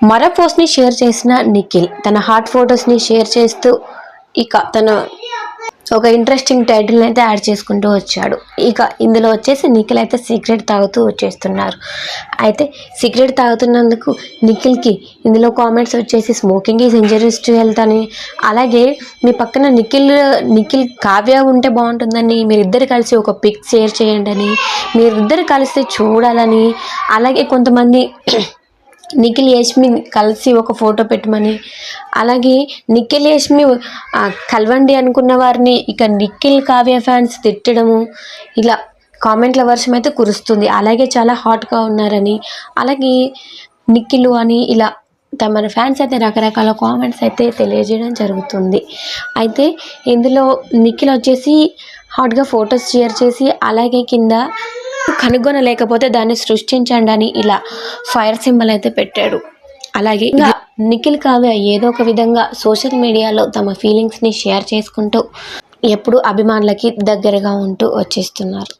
మరో పోస్ట్ని షేర్ చేసిన నిఖిల్ తన హాట్ ఫొటోస్ని షేర్ చేస్తూ ఇక తన ఒక ఇంట్రెస్టింగ్ టైటిల్ని అయితే యాడ్ చేసుకుంటూ వచ్చాడు. ఇక ఇందులో వచ్చేసి నిఖిల్ అయితే సిగరెట్ తాగుతూ వచ్చేస్తున్నారు. అయితే సిగరెట్ తాగుతున్నందుకు నిఖిల్కి ఇందులో కామెంట్స్ వచ్చేసి smoking is injuries to health అని, అలాగే మీ పక్కన నిఖిల్ కావ్య ఉంటే బాగుంటుందని, మీరిద్దరు కలిసి ఒక పిక్ షేర్ చేయండి అని, మీరిద్దరు కలిసి చూడాలని, అలాగే కొంతమంది నిఖిల్ యష్మి కలిసి ఒక ఫోటో పెట్టమని, అలాగే నిఖిల్ యష్మి కలవండి అనుకున్న వారిని ఇక నిఖిల్ కావ్య ఫ్యాన్స్ తిట్టడము, ఇలా కామెంట్ల వర్షం అయితే కురుస్తుంది. అలాగే చాలా హాట్గా ఉన్నారని, అలాగే నిఖిల్ అని ఇలా తమ ఫ్యాన్స్ అయితే రకరకాల కామెంట్స్ అయితే తెలియజేయడం జరుగుతుంది. అయితే ఇందులో నిఖిల్ వచ్చేసి హాట్గా ఫొటోస్ షేర్ చేసి, అలాగే కింద కనుగొనలేకపోతే దాన్ని సృష్టించండి అని ఇలా ఫైర్ సింబల్ అయితే పెట్టాడు. అలాగే ఇంకా నిఖిల్ కావ్య ఏదో ఒక విధంగా సోషల్ మీడియాలో తమ ఫీలింగ్స్ని షేర్ చేసుకుంటూ ఎప్పుడు అభిమానులకి దగ్గరగా ఉంటూ వచ్చేస్తున్నారు.